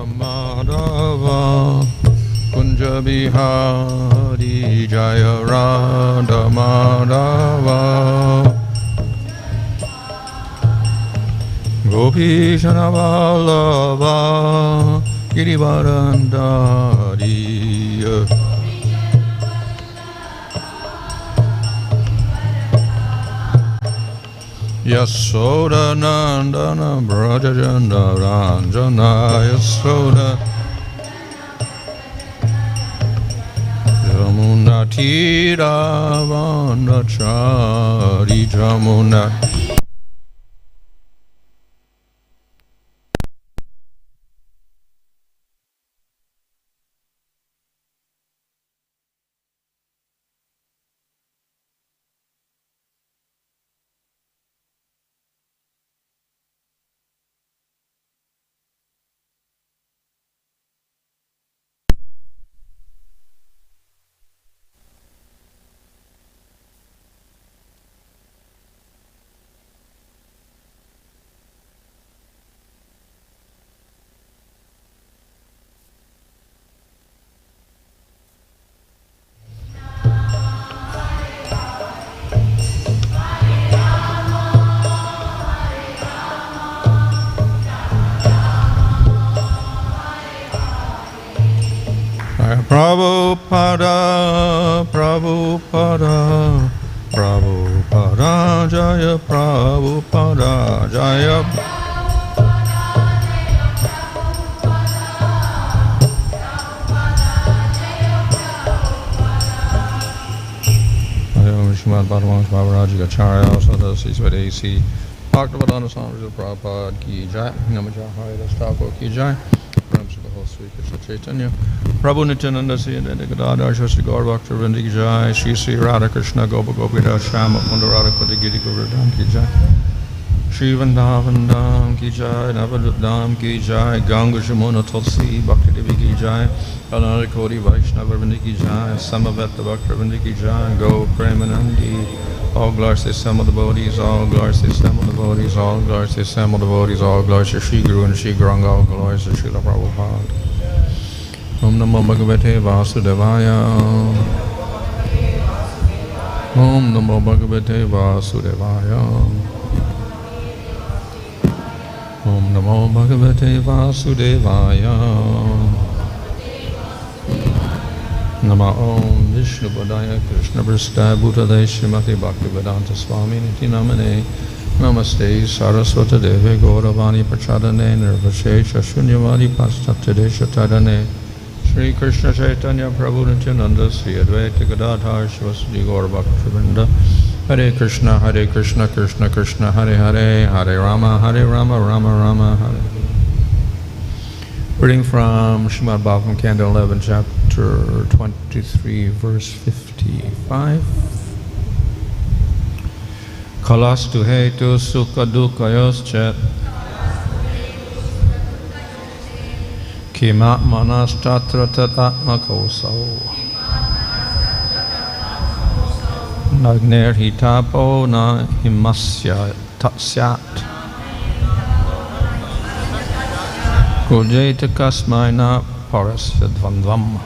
Madhava Kunja Bihari Jaya Radha Madhava Gopi Vallabha Girivarandari Yasoda Nandana Brajajanda Ranjana Yasoda Jamuna Tira Vandachari Jamuna. Prabhupada, Prabhupada, Prabhupada, Jaya Prabhupada, Jaya Srimad Bhagavatam Bhavaraja Acharya Sadasi Swadesi Bhaktivedanta Swami Prabhupada Ki Jai Namaja Haridas Thakur Ki Jai Sri Krishna Chaitanya Prabhu Nityananda Sri Gadadhar Shri Gaur Bhakta Vrinda Ki Jai Shri Sri Radha Krishna Gopa Gopinath Shama Kunda Radha Kunda Giri Govardhan Ki Jai Shri Vrindavan Dham Ki Jai Navadham Ki Jai Ganga Jamuna Tulsi Bhakti Devi Ki Jai Kalari Kodi Vaishnava Vrinda Ki Jai Samaveta Bhakta Vrinda Ki Jai Go Premanandi. All glories to some of the devotees, all glories to some of the devotees, all glories to some of the devotees, all glories to Shri Guru and Shri Guranga, all glories to Srila Prabhupada. Om Namo Bhagavate Vasudevaya. Om Namo Bhagavate Vasudevaya. Om Namo Bhagavate Vasudevaya. Nama Om Vishnu Padaya Krishna Prasthaya Bhutale Srimati Bhaktivedanta Swami Niti Namane Namaste Saraswata Deve Gauravani Prachadane Nirvashesha Shunyavadi Pastatade Shatadane Shri Krishna Chaitanya Prabhu Nityananda Sri Advaita Gadadhar Shivasadi Gaur Bhaktivinoda Hare Krishna Krishna Krishna Hare Hare Hare Rama Rama Rama Hare. Reading from Srimad Bhagavatam, Canto 11, Chapter 23, Verse 55. Kālas tu hetuḥ sukha-duḥkhayoś ātmanas tatra tad-ātmako asau. Nāgner hi tāpo na himasya syāt. Krudhyeta kasmai na parasya dvandvam.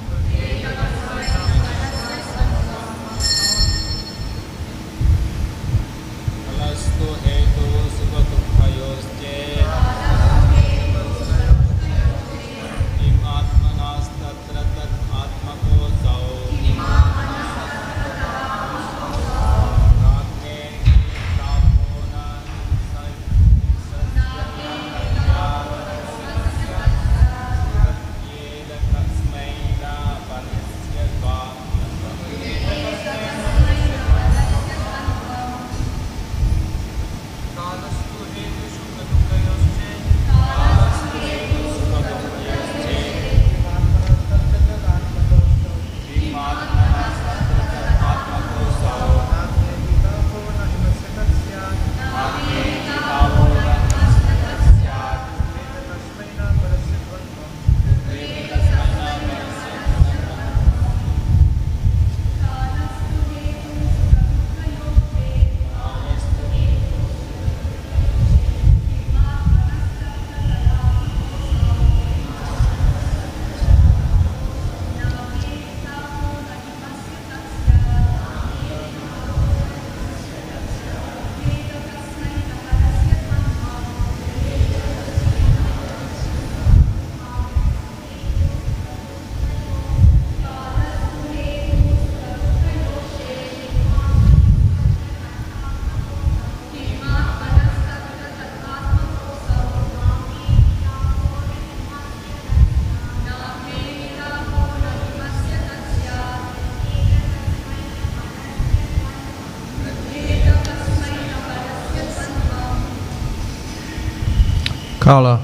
kala,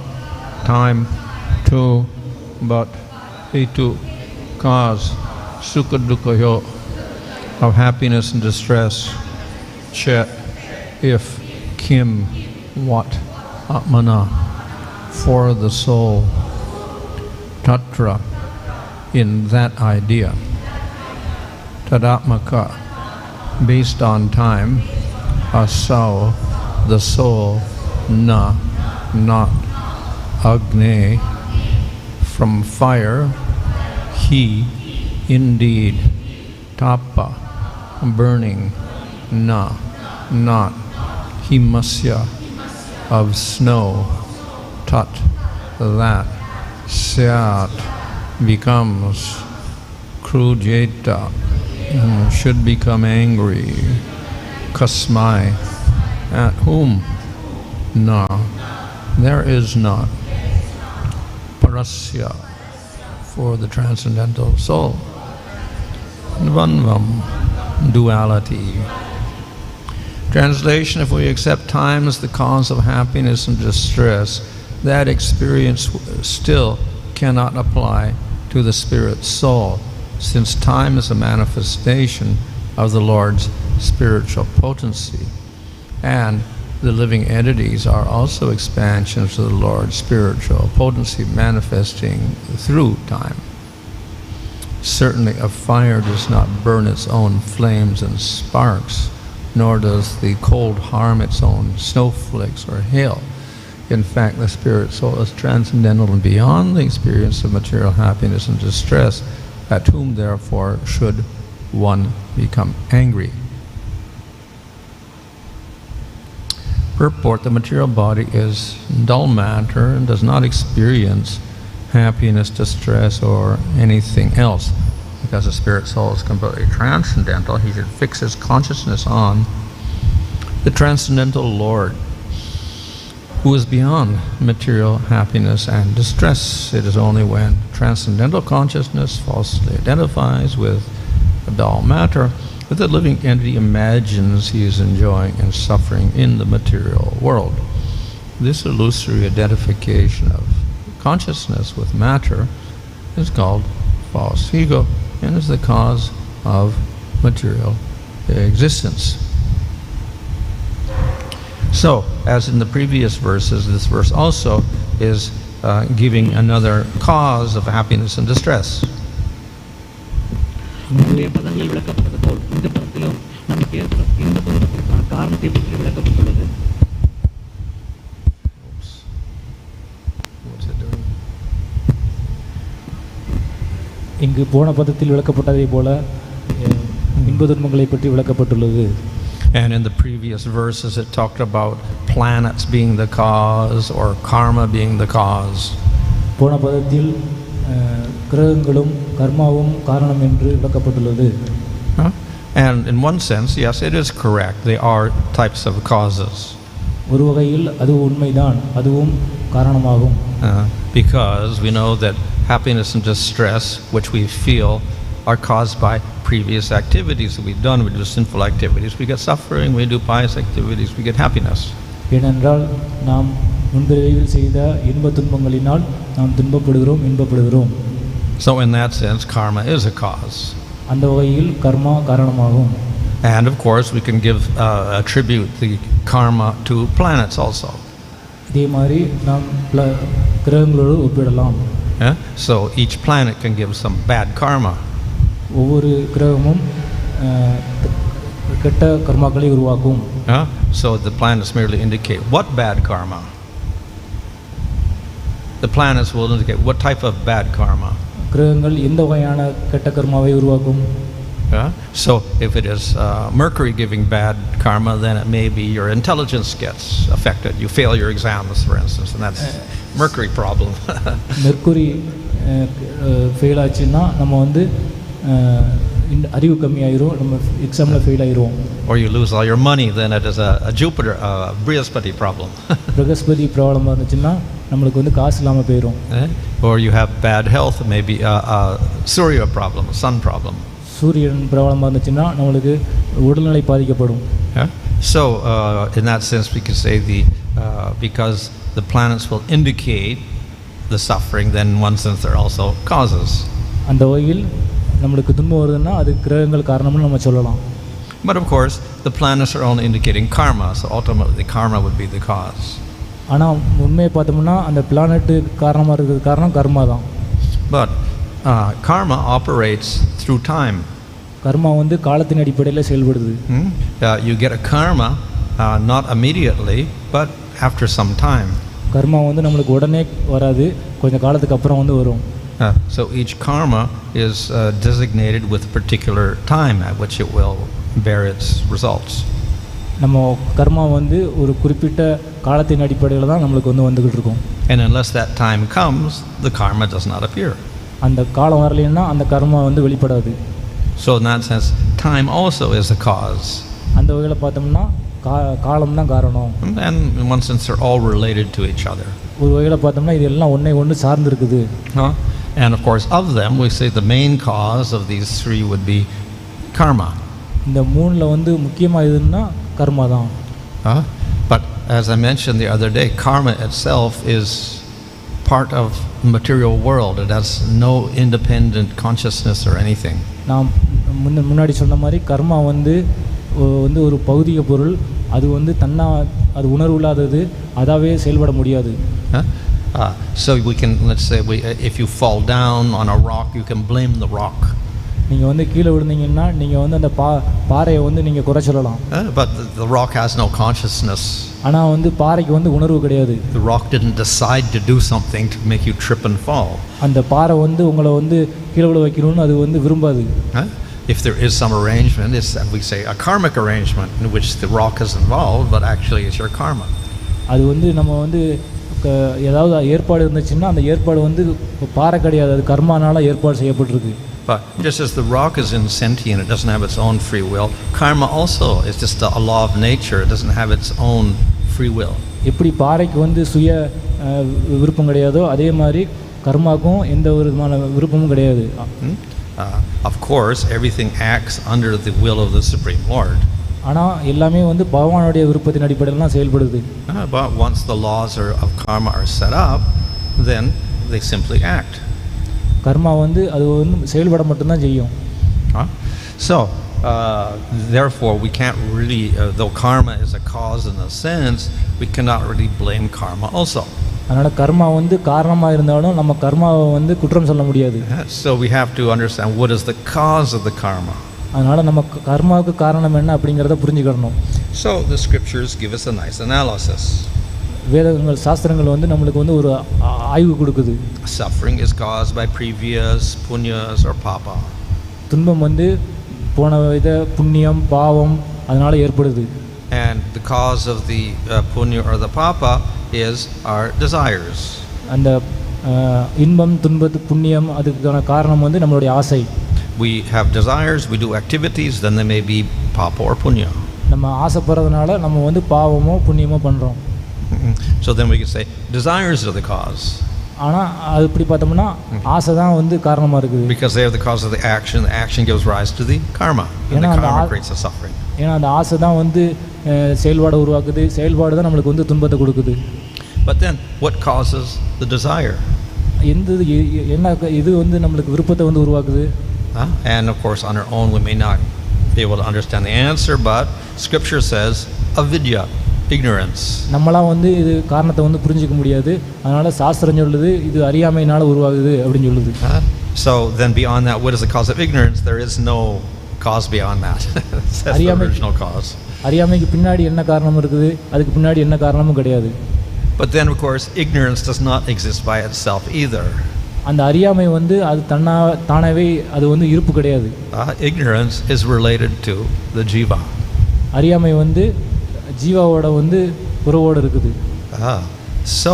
time, to, but, hetuḥ, cause, sukha-duḥkhayoś, of happiness and distress, chet, if, kim, what, ātmanas, for the soul, tatra, in that idea, tad-ātmako, based on time, asau, the soul, not, agneḥ, from fire, he, indeed, tāpo, burning, not, himasya, of snow, tat, that, syāt, becomes, krudhyeta, should become angry, kasmai, at whom, there is not, parasya, for the transcendental soul, dvandvam, duality. Translation: if we accept time as the cause of happiness and distress, that experience still cannot apply to the spirit soul, since time is a manifestation of the Lord's spiritual potency, and the living entities are also expansions of the Lord's spiritual potency manifesting through time. Certainly a fire does not burn its own flames and sparks, nor does the cold harm its own snowflakes or hail. In fact, the spirit soul is transcendental and beyond the experience of material happiness and distress, at whom therefore should one become angry. Purport: the material body is dull matter and does not experience happiness, distress, or anything else. Because the spirit soul is completely transcendental, he should fix his consciousness on the transcendental Lord, who is beyond material happiness and distress. It is only when transcendental consciousness falsely identifies with the dull matter that the living entity imagines he is enjoying and suffering in the material world. This illusory identification of consciousness with matter is called false ego and is the cause of material existence. So, as in the previous verses, this verse also is giving another cause of happiness and distress. இங்கு போன பதத்தில் விளக்கப்பட்டதை போல இன்ப துன்பங்களை பற்றி விளக்கப்பட்டுள்ளது. And in the previous verses it talked about planets being the cause or karma being the cause. போன பதத்தில் கிரகங்களும் கர்மாவும் காரணம் என்று விளக்கப்பட்டுள்ளது. And in one sense, yes, it is correct. They are types of causes. ஒரு வகையில் அது உண்மைதான், அதுவும் காரணமாகும். Because we know that happiness and distress, which we feel, are caused by previous activities that we've done. We do sinful activities, we get suffering. We do pious activities, we get happiness. ஏனென்றால் நாம் முன்பிறவியில் செய்த இன்ப துன்பங்களினால் நாம் துன்பப்படுகிறோம், இன்பப்படுகிறோம். So in that sense, karma is a cause. அந்த வகையில் கர்மா காரணமாகும். And of course, we can attribute the karma to planets also. இதே மாதிரி நாம் கிரகங்களோடு ஒப்பிடலாம். So each planet can give some bad karma. ஒவ்வொரு கிரகமும் கெட்ட கர்மாக்களை உருவாக்கும். So the planets merely indicate what bad karma. The planets will indicate what type of bad karma. கிரகங்கள் எந்த வகையான கெட்ட கர்மாவை உருவாக்கும். So if it is Mercury giving bad karma, then it may be your intelligence gets affected. You fail your exams, for instance, and that's Mercury problem. Mercury fail ஆச்சுன்னா நம்ம வந்து அறிவு கம்மியாயிரும், நம்ம எக்ஸாமில் ஃபெயில் ஆயிரும். Or you lose all your money, then it is a Jupiter, Brihaspati problem. Brihaspati ப்ராப்ளமாக இருந்துச்சுன்னா நம்மளுக்கு வந்து காசு இல்லாமல் போயிடும். Or you have bad health, maybe a Surya problem, a sun problem. சூரியன் ப்ராப்ளமாக இருந்துச்சுன்னா நம்மளுக்கு உடல்நிலை பாதிக்கப்படும். So in that sense we can say because the planets will indicate the suffering, then in one sense they're also causes. அந்த வகையில் நம்மளுக்கு துன்பம் வருதுன்னா அது கிரகங்கள் காரணம்னு நம்ம சொல்லலாம். But of course, the planets are only indicating karma, so ultimately karma would be the cause. ஆனால் உண்மையை பார்த்தோம்னா அந்த பிளானெட்டு காரணமாக இருக்கிறது காரணம் கர்மா தான். But karma operates through time. கர்மா வந்து காலத்தின் அடிப்படையில் செயல்படுது. You get a karma not immediately, but after some time. கர்மா வந்து நம்மளுக்கு உடனே வராது, கொஞ்சம் காலத்துக்கு அப்புறம் வந்து வரும். So each karma is designated with a particular time at which it will bear its results. நம்ம கர்மா வந்து ஒரு குறிப்பிட்ட காலத்தின் அடிப்படையில் தான் நம்மளுக்கு வந்து வந்துக்கிட்டு இருக்கும். And unless that time comes, the karma does not appear. அந்த காலம் வரலைன்னா அந்த கர்மா வந்து வெளிப்படாது. So in that sense, time also is a cause. அந்த வகையில் பார்த்தோம்னா காலம் தான் காரணம். And in one sense, they're all related to each other. ஒரு வகையில் பார்த்தோம்னா இது எல்லாம் ஒன்று சார்ந்து இருக்குது. And of course, of them, we say the main cause of these three would be karma. இந்த மூணில் வந்து முக்கியமாக எதுன்னா கர்மா தான். But as I mentioned the other day, karma itself is part of the material world. It has no independent consciousness or anything. நான் முன்னாடி சொன்ன மாதிரி கர்மா வந்து ஒரு பௌதிக பொருள், அது வந்து அது உணர்வு இல்லாதது, அதாவே செயல்பட முடியாது. So we can, let's say, if you fall down on a rock, you can blame the rock. நீங்கள் வந்து கீழே விழுந்தீங்கன்னா நீங்கள் வந்து அந்த பாறையை வந்து நீங்கள் குறை சொல்லலாம். But the rock has no consciousness. ஆனால் வந்து பாறைக்கு வந்து உணர்வு கிடையாது. The rock didn't decide to do something to make you trip and fall. அந்த பாறை வந்து உங்களை வந்து கீழே விழ வைக்கணும்னு அது வந்து விரும்பாது. If there is some arrangement, it's, we say, a karmic arrangement in which the rock is involved, but actually it's your karma. அது வந்து நம்ம வந்து ஏதாவது ஏற்பாடு இருந்துச்சுன்னா அந்த ஏற்பாடு வந்து பாறை கிடையாது, அது கர்மானால ஏற்பாடு செய்யப்பட்டிருக்கு. But just as the rock is insentient, it doesn't have its own free will, karma also is just a law of nature, it doesn't have its own free will. எப்படி பாறைக்கு வந்து சுய விருப்பம் கிடையாதோ அதே மாதிரி கர்மாக்கும் எந்த ஒரு விதமான விருப்பமும் கிடையாது. Of course, everything acts under the will of the Supreme Lord. ஆனால் எல்லாமே வந்து பகவானுடைய விருப்பத்தின் அடிப்படையில் தான் செயல்படுது. But once the laws of karma are set up, then they simply act. கர்மா வந்து அது வந்து செயல்பட மட்டும்தான் செய்யும். So therefore we can't really, though karma is a cause in a sense, we cannot really blame karma also. அதனால் கர்மா வந்து காரணமாக இருந்தாலும் நம்ம கர்மாவை வந்து குற்றம் சொல்ல முடியாது. So we have to understand what is the cause of the karma. அதனால் நம்ம கர்மாவுக்கு காரணம் என்ன அப்படிங்கிறத புரிஞ்சுக்கணும். So the scriptures give us a nice analysis. வேதங்கள் சாஸ்திரங்கள் வந்து நம்மளுக்கு வந்து ஒரு ஆய்வு கொடுக்குது. Suffering is caused by previous punyas or papa. துன்பம் வந்து போன வித புண்ணியம் பாவம் அதனால ஏற்படுது. And the cause of the punya or the papa is our desires. அந்த இன்பம் துன்பத்து புண்ணியம் அதுக்கான காரணம் வந்து நம்மளுடைய ஆசை. We have desires, we do activities, then they may be papa or punya. நம்ம ஆசைப்படுறதுனால நம்ம வந்து பாவமோ புண்ணியமோ பண்ணுறோம். So then we can say desires are the cause. ஆனால் அது இப்படி பார்த்தோம்னா ஆசை தான் வந்து காரணமாக இருக்குது. Because they are the cause of the action gives rise to the karma, and the karma creates the suffering. ஏன்னா அந்த ஆசை தான் வந்து செயல்பாடு உருவாக்குது, செயல்பாடு தான் நம்மளுக்கு வந்து துன்பத்தை கொடுக்குது. But then what causes the desire? என்ன இது வந்து நம்மளுக்கு விருப்பத்தை வந்து உருவாக்குது. And of course on our own we may not be able to understand the answer, but scripture says avidya, ignorance. நம்மளா வந்து இது காரணத்தை வந்து புரிஞ்சிக்க முடியாது, அதனால சாஸ்திரம் சொல்லுது இது அறியாமையினால உருவாகுது அப்படினு சொல்லுது. So then beyond that, what is the cause of ignorance? There is no cause beyond that. That's the original cause. அறியாமைக்கு பின்னாடி என்ன காரணம் இருக்குது, அதுக்கு பின்னாடி என்ன காரணமும் கிடையாது. But then of course ignorance does not exist by itself either. அந்த அறியாமை வந்து அது தானாவே அது வந்து இருப்பு கிடையாது. Ignorance is related to the jiva. அறியாமை வந்து ஜீவாவோட வந்து உறவோடு இருக்குது. So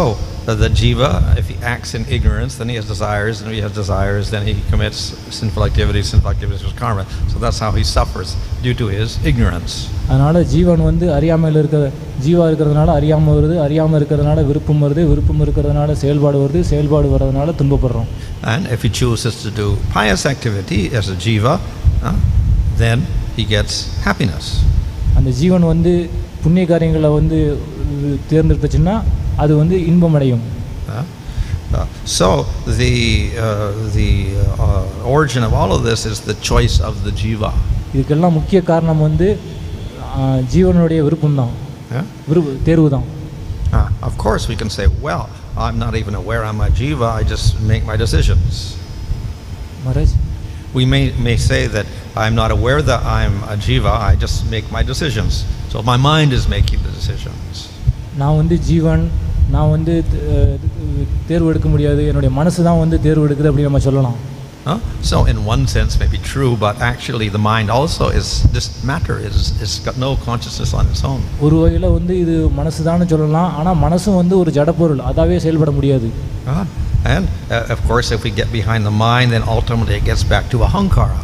the jiva, if he acts in ignorance, then he has desires, and if he has desires, then he commits sinful activities is karma. So that's how he suffers, due to his ignorance. அதனால ஜீவன் வந்து அறியாமையில் ஜீவா இருக்கிறதுனால அறியாமல் வருது, அறியாமல் இருக்கிறதுனால விருப்பம் வருது, விருப்பம் இருக்கிறதுனால செயல்பாடு வருது, செயல்பாடு வர்றதுனால துன்பப்படுறோம். And if he chooses to do pious activity as a jiva, then he gets happiness. அந்த ஜீவன் வந்து புண்ணிய காரியங்களை வந்து தேர்ந்தெடுத்துச்சுன்னா அது வந்து இன்பமடையும். So the origin of all of this is the choice of the jiva. இதுக்கெல்லாம் முக்கிய காரணம் வந்து ஜீவனுடைய விருப்பம் தான், தேர்வு தான். Of course we can say, well, I'm not even aware I'm a jiva, I just make my decisions. Maharaj, we may say that I'm not aware that I'm a jiva, I just make my decisions. So my mind is making the decisions. நான் வந்து ஜீவன், நான் வந்து தேர்வு எடுக்க முடியாது, என்னுடைய மனசு தான் வந்து தேர்வு எடுக்குது அப்படி நம்ம சொல்லலாம். So in one sense may be true, but actually the mind also is, this matter is got no consciousness on its own. ஒரு வகையில் வந்து இது மனசு தான் சொல்லலாம், ஆனால் மனசும் வந்து ஒரு ஜடப்பொருள், அதாவே செயல்பட முடியாது. And of course if we get behind the mind, then ultimately it gets back to ahankara.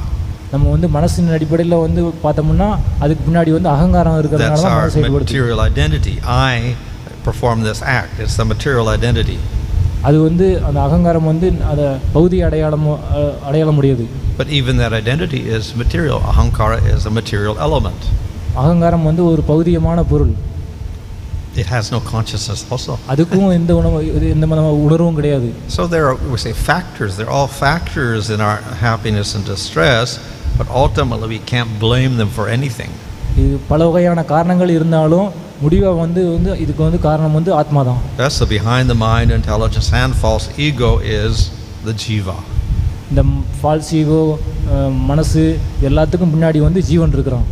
நம்ம வந்து மனசின் அடிப்படையில் வந்து பார்த்தோம்னா அதுக்கு பின்னாடி வந்து அகங்காரம் இருக்கிறதுனால தான் மனசு செயல்படுது. That's our material identity. I perform this act. It's the material identity. அது வந்து அந்த அகங்காரம் வந்து அதை பௌதிக அடையாள முடியாது. But even that identity is material. Ahankara is a material element. அகங்காரம் வந்து ஒரு பௌதிகமான பொருள். It has no consciousness also. அதுக்கும் எந்த உணர்வும் கிடையாது. So there are, we say, factors. They're all factors in our happiness and distress, but ultimately we can't blame them for anything. இது பல வகையான காரணங்கள் இருந்தாலும் முடிவா வந்து இதுக்கு வந்து காரணம் வந்து ஆத்மா தான். Yes, so behind the mind, intelligence and false ego is the jiva. இந்த ஃபால்ஸ் ஈகோ, மனசு எல்லாத்துக்கும் பின்னாடி வந்து ஜீவன் இருக்கிறான்.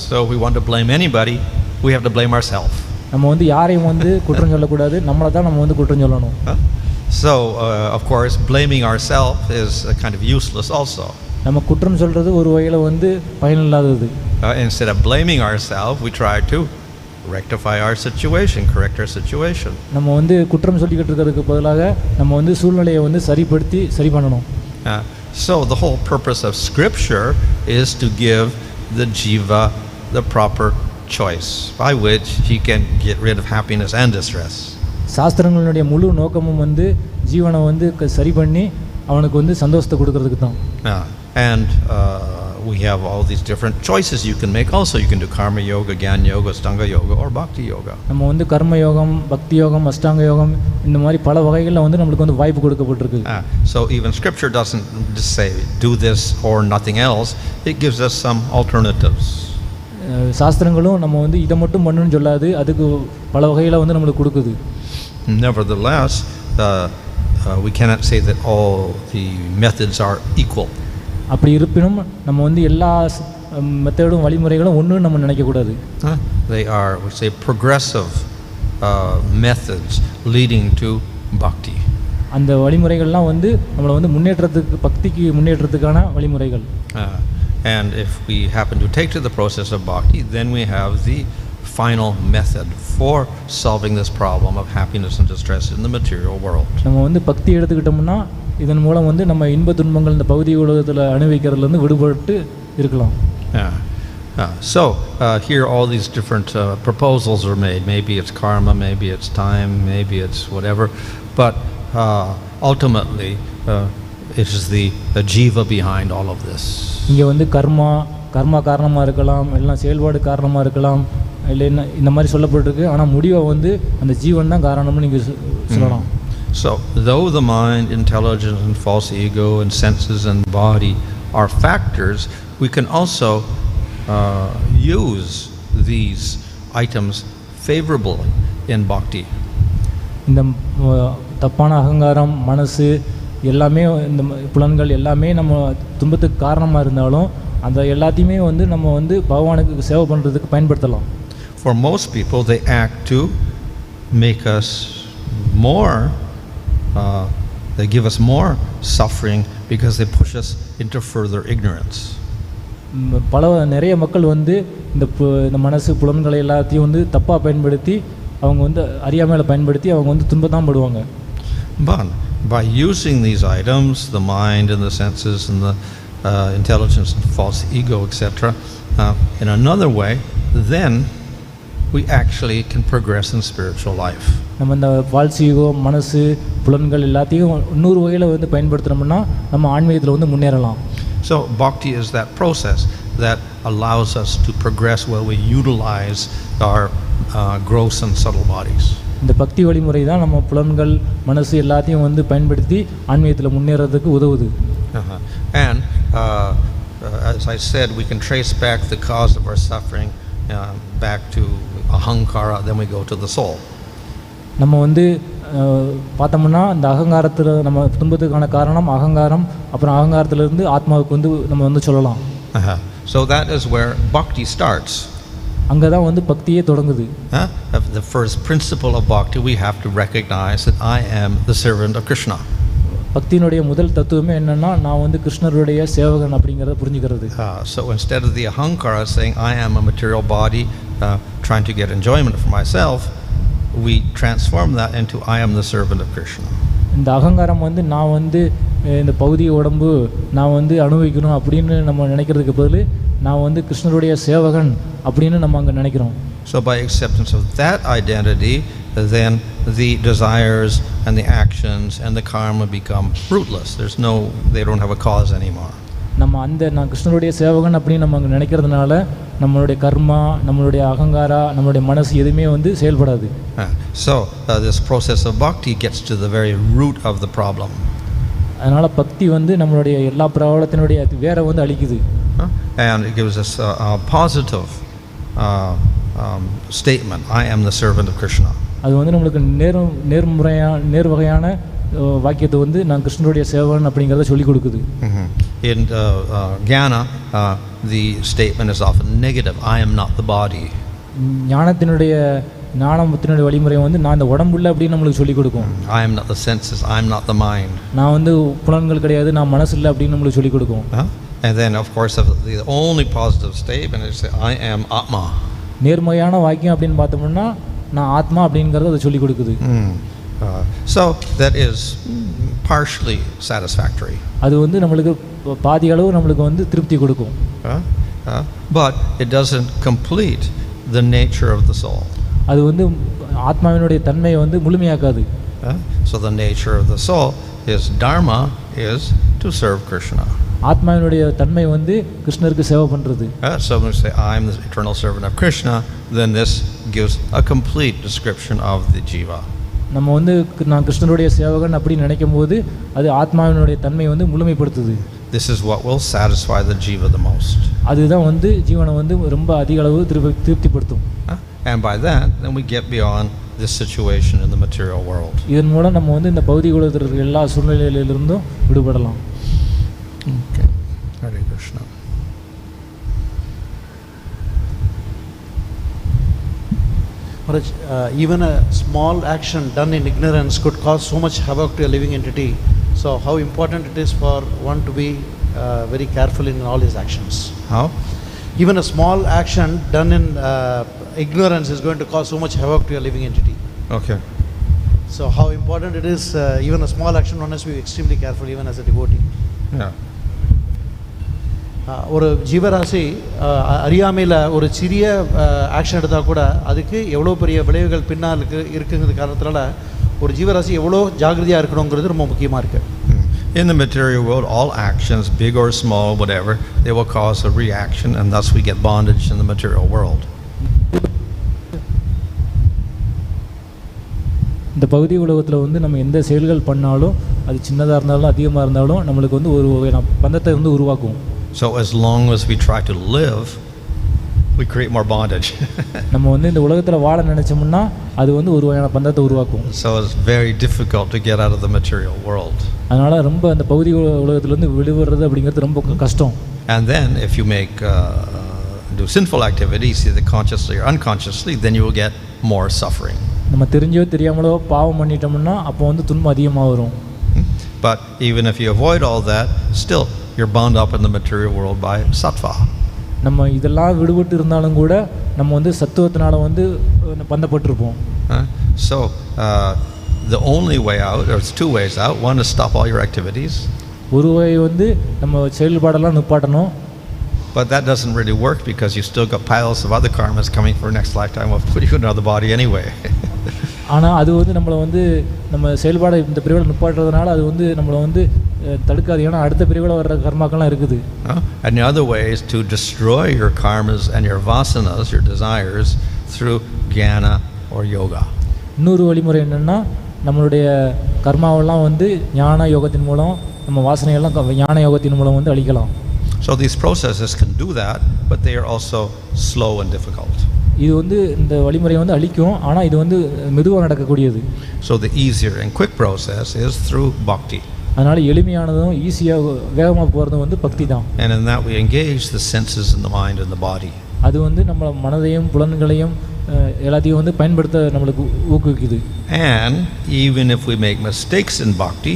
So we want to blame anybody, we have to blame ourselves. நம்ம வந்து யாரையும் வந்து குற்றம் சொல்லக்கூடாது, நம்மளை தான் நம்ம வந்து குற்றம் சொல்லணும். So of course blaming ourselves is kind of useless also. நம்ம குற்றம் சொல்றது ஒரு வகையில் வந்து பயனில்லாதது. Instead of blaming ourselves, we try to rectify our situation, correct our situation. நம்ம வந்து குற்றம் சொல்லிக்கிட்டு இருக்கிறதுக்கு பதிலாக நம்ம வந்து சூழ்நிலையை வந்து சரி பண்ணணும். So the whole purpose of scripture is to give the jiva the proper choice by which he can get rid of happiness and distress. சாஸ்திரங்களுடைய முழு நோக்கமும் வந்து ஜீவனை வந்து சரி பண்ணி அவனுக்கு வந்து சந்தோஷத்தை கொடுக்கிறதுக்கு தான். And we have all these different choices you can make also. You can do karma yoga, jnana yoga, ashtanga yoga or bhakti yoga. நம்ம வந்து கர்ம யோகம், பக்தி யோகம், அஷ்டாங்க யோகம் இந்த மாதிரி பல வகைகளில் வந்து நமக்கு வந்து வாய்ப்பு கொடுக்கப்பட்டிருக்கு. So even scripture doesn't just say do this or nothing else. It gives us some alternatives. சாஸ்திரங்களும் நம்ம வந்து இதை மட்டும் பண்ணணும்னு சொல்லாது, அதுக்கு பல வகையில் வந்து நம்மளுக்கு கொடுக்குது. Nevertheless, we cannot say that all the methods are equal. அப்படி இருப்பினும் நம்ம வந்து எல்லா மெத்தடும் வழிமுறைகளும் ஒன்றுன்னு நம்ம நினைக்கக்கூடாது. They are, we say, progressive methods leading to bhakti. அந்த வழிமுறைகள்லாம் வந்து நம்மளை வந்து பக்திக்கு முன்னேற்றத்துக்கான வழிமுறைகள். And if we happen to take to the process of bhakti, then we have the final method for solving this problem of happiness and distress in the material world. நம்ம வந்து பக்தி எடுத்துக்கிட்டோம்னா இதன் மூலம் வந்து நம்ம இன்ப துன்பங்கள் இந்த பௌதிக உலகத்தில் அனுபவிக்கிறதுலேருந்து விடுபட்டு இருக்கலாம். So here all these different proposals are made. Maybe it's karma, maybe it's time, maybe it's whatever, but ultimately it is the jiva behind all of this. இங்கே வந்து கர்மா காரணமாக இருக்கலாம், எல்லாம் செயல்பாடு காரணமாக இருக்கலாம், இல்லைன்னா இந்த மாதிரி சொல்லப்பட்டிருக்கு. ஆனால் முடிவை வந்து அந்த ஜீவன் தான் காரணம்னு நீங்கள் சொல்லலாம். So though the mind, intelligence and false ego and senses and body are factors, we can also use these items favorably in bhakti. இந்த தப்பான அகங்காரம், மனசு எல்லாமே, இந்த புலன்கள் எல்லாமே நம்ம துன்பத்துக்கு காரணமாக இருந்தாலும் அந்த எல்லாத்தையுமே வந்து நம்ம வந்து பகவானுக்கு சேவை பண்ணுறதுக்கு பயன்படுத்தலாம். For most people, they act to make us more, they give us more suffering because they push us into further ignorance. நிறைய மக்கள் வந்து இந்த மனசு புலன்களை எல்லாத்தையும் வந்து தப்பாக பயன்படுத்தி அவங்க வந்து அறியாமையில் பயன்படுத்தி அவங்க வந்து துன்பத்தான் படுவாங்க. But by using these items, the mind and the senses and the intelligence and false ego, etc., in another way, then we actually can progress in spiritual life. நம்ம இந்த ஃபால்ஸ் ஈகோ, மனசு, புலன்கள் எல்லாத்தையும் இன்னொரு வகையில் வந்து பயன்படுத்துகிறோம்னா நம்ம ஆன்மீகத்தில் வந்து முன்னேறலாம். So bhakti is that process that allows us to progress while we utilize our gross and subtle bodies. இந்த பக்தி வழிமுறை தான் நம்ம புலன்கள் மனசு எல்லாத்தையும் வந்து பயன்படுத்தி ஆன்மீகத்தில் முன்னேறதுக்கு உதவுது. And as I said, we can trace back the cause of our suffering back to ahankara, then we go to the soul. நம்ம வந்து பார்த்தோம்னா இந்த அகங்காரத்தில் நம்ம துன்பத்துக்கான காரணம் அகங்காரம், அப்புறம் அகங்காரத்திலிருந்து ஆத்மாவுக்கு வந்து நம்ம வந்து சொல்லலாம். So that is where bhakti starts. அங்கே தான் வந்து பக்தியே தொடங்குது. The first principle of bhakti, we have to recognize that I am the servant of Krishna. பக்தியினுடைய முதல் தத்துவமே என்னன்னா நான் வந்து கிருஷ்ணருடைய சேவகன் அப்படிங்கிறத புரிஞ்சுக்கிறது. So instead of the ahankara saying I am a material body trying to get enjoyment for myself, we transform that into I am the servant of Krishna. இந்த அகங்காரம் வந்து நான் வந்து இந்த பௌதிக உடம்பு நான் வந்து அனுபவிக்கணும் அப்படின்னு நம்ம நினைக்கிறதுக்கு பதில் நான் வந்து கிருஷ்ணருடைய சேவகன் அப்படின்னு நம்ம அங்கே நினைக்கிறோம். So by acceptance of that identity, then the desires and the actions and the karma become rootless. They don't have a cause anymore. நம்ம அந்த நான் கிருஷ்ணருடைய சேவகன் அப்படின்னு நம்ம அங்கே நினைக்கிறதுனால நம்மளுடைய கர்மா, நம்மளுடைய அகங்காரா, நம்மளுடைய மனசு எதுவுமே வந்து செயல்படாது. So this process of bhakti gets to the very root of the problem. அதனால் பக்தி வந்து நம்மளுடைய எல்லா பிராபலத்தினுடைய வேற வந்து அழிக்குது. And it gives us a positive statement, I am the servant of Krishna. அது வந்து நம்மளுக்கு நேர்வகையான வாக்கியத்தை வந்து நான் கிருஷ்ணருடைய சேவகன் அப்படிங்கிறத சொல்லி கொடுக்குது. In jnana, the statement is often negative, I am not the body. ஞானத்தினுடைய வழிமுறை வந்து நான் இந்த உடம்புள்ள அப்படின்னு நம்மளுக்கு சொல்லி கொடுக்கும். I am not the senses, I am not the mind. நான் வந்து புலன்கள் கிடையாது, நான் மனசு இல்லை அப்படின்னு நம்மளுக்கு சொல்லி கொடுக்கும். And then of course the only positive statement is I am atma. நேர்மையான வாக்கியம் அப்படின்னு பார்த்தோம்னா நான் ஆத்மா அப்படிங்கிறத அது சொல்லி கொடுக்குது. So that is partially satisfactory. அது வந்து நம்மளுக்கு பாதி அளவு நம்மளுக்கு வந்து திருப்தி கொடுக்கும். But it doesn't complete the nature of the soul. அது வந்து ஆத்மாவினுடைய தன்மையை வந்து முழுமையாக்காது. So the nature of the soul is dharma is to serve Krishna. ஆத்மாவினுடைய தன்மை வந்து கிருஷ்ணருக்கு சேவை பண்றது. So when we say I am the eternal servant of Krishna, then this gives a complete description of the jiva. நம்ம வந்து நான் கிருஷ்ணருடைய சேவகன் அப்படி நினைக்கும் போது அது ஆத்மாவினுடைய தன்மை வந்து முழுமைப்படுத்துது. This is what will satisfy the jiva the most. அதுதான் வந்து ஜீவனை வந்து ரொம்ப அதிக அளவு திருப்திப்படுத்தும். And by that then we get beyond this situation in the material world. இதன் மூலம் நம்ம வந்து இந்த பௌதிக உலகத்தில் இருக்கிற எல்லா சூழ்நிலையிலிருந்தும் விடுபடலாம். Okay. Hare Krishna. Even a small action done in ignorance could cause so much havoc to a living entity. So how important it is for one to be very careful in all his actions. How? Even a small action done in ignorance is going to cause so much havoc to a living entity. Okay. So how important it is, even a small action, one has to be extremely careful even as a devotee. Yeah. ஒரு ஜீவராசி அறியாமையில் ஒரு சிறிய action எடுத்தால் கூட அதுக்கு எவ்வளோ பெரிய விளைவுகள் பின்னால் இருக்குங்கிறது காரணத்தினால ஒரு ஜீவராசி எவ்வளோ ஜாகிரதையாக இருக்கணுங்கிறது ரொம்ப முக்கியமாக இருக்குது. In the material world, all actions, big or small, whatever, they will cause a reaction, and thus we get bondage in the material world. இந்த பகுதி உலகத்தில் வந்து நம்ம எந்த செயல்கள் பண்ணாலும் அது சின்னதாக இருந்தாலும் அதிகமாக இருந்தாலும் நம்மளுக்கு வந்து ஒரு வகையான பந்தத்தை வந்து உருவாக்கும். So as long as we try to live, we create more bondage. நம்ம வந்து இந்த உலகத்தில் வாழ நினைச்சோம்னா அது வந்து ஒரு வகையான பந்தத்தை உருவாக்கும். So it's very difficult to get out of the material world. அதனால ரொம்ப அந்த பகுதி உலகத்திலிருந்து வெளிவரது அப்படிங்கிறது ரொம்ப கஷ்டம். And then if you do sinful activities, either consciously or unconsciously, then you will get more suffering. நம்ம தெரிஞ்சோ தெரியாமலோ பாவம் பண்ணிட்டோம்னா அப்போ வந்து துன்பம் அதிகமாக வரும். But even if you avoid all that, still you're bound up in the material world by sattva. நம்ம இதெல்லாம் விடுபட்டு இருந்தாலும் கூட நம்ம வந்து சத்துவத்தினால வந்து பந்தப்பட்டிருப்போம். So the only way out, or it's two ways out. One is stop all your activities. ஒரு வகை வந்து நம்ம செயல்பாடெல்லாம் நிப்பாட்டணும். But that doesn't really work because you still got piles of other karmas coming for next lifetime of putting you in another body anyway. ஆனால் அது வந்து நம்மளை வந்து நம்ம செயல்பாடு இந்த பிரிவில் நிப்பாட்டுறதுனால அது வந்து நம்மளை வந்து தடுக்காது. ஏன்னா அடுத்த பிரிவில் வர்ற கர்மாக்கள்லாம் இருக்குது. And the other way is to destroy your karmas and your vasanas, your desires, through jnana or yoga. இன்னொரு வழிமுறை என்னென்னா நம்மளுடைய கர்மாவெல்லாம் வந்து ஞான யோகத்தின் மூலம் நம்ம வாசனையெல்லாம் ஞான யோகத்தின் மூலம் வந்து அழிக்கலாம். So these processes can do that, but they are also slow and difficult. இது வந்து இந்த வழிமுறை வந்து அழிக்கும், ஆனால் இது வந்து மெதுவாக நடக்கக்கூடியது. So the easier and quick process is through bhakti. அதனால் எளிமையானதும் ஈஸியாக வேகமாக போகிறதும் வந்து பக்தி தான். And in that we engage the senses and the mind and the body. அது வந்து நம்ம மனதையும் புலன்களையும் எல்லாத்தையும் வந்து பயன்படுத்த நம்மளுக்கு ஊக்குவிக்குது. And even if we make mistakes in bhakti,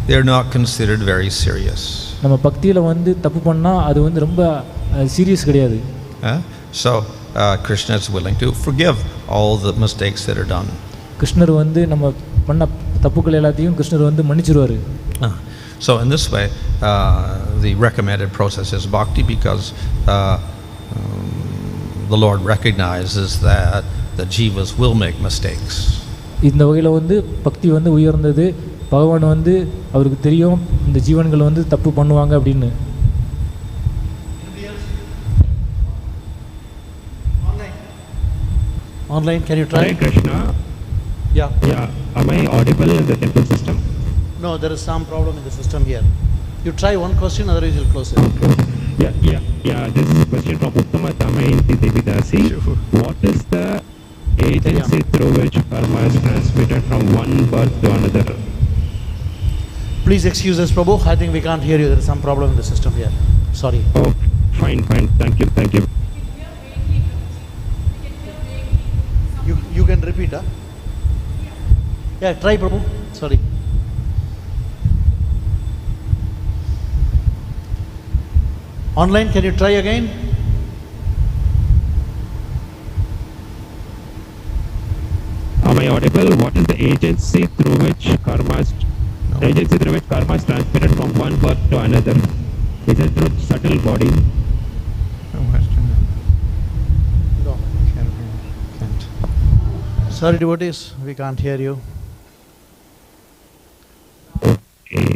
they are not considered very serious. நம்ம பக்தியில் வந்து தப்பு பண்ணால் அது வந்து ரொம்ப சீரியஸ் கிடையாது. So Krishna is willing to forgive all the mistakes that are done. கிருஷ்ணர் வந்து நம்ம பண்ண தப்புக்கள் எல்லாத்தையும் கிருஷ்ணர் வந்து மன்னிச்சிருவார். So in this way, the recommended process is bhakti because the Lord recognizes that the jivas will make mistakes. இந்த வகையில் வந்து பக்தி வந்து உயர்ந்தது. பகவான் வந்து அவருக்கு தெரியும் இந்த ஜீவன்கள் வந்து தப்பு பண்ணுவாங்க அப்படின்னு. Online, can you try? Hare Krishna. Yeah. Am I audible in the temple system? No, there is some problem in the system here. You try one question, otherwise you'll close it. Yeah. This is a question from Uttama Tamayanti Devidasi. What is the agency through which karma is transmitted from one birth to another? Please excuse us, Prabhu. I think we can't hear you. There is some problem in the system here. Sorry. Oh, fine. Thank you. You can repeat, huh? Yeah, try, Prabhu. Sorry. Online, can you try again? Am I audible? What is the agency through which karma is transmitted from one birth to another? Is it through subtle body? No. Can't. Sorry, devotees, we can't hear you. Okay.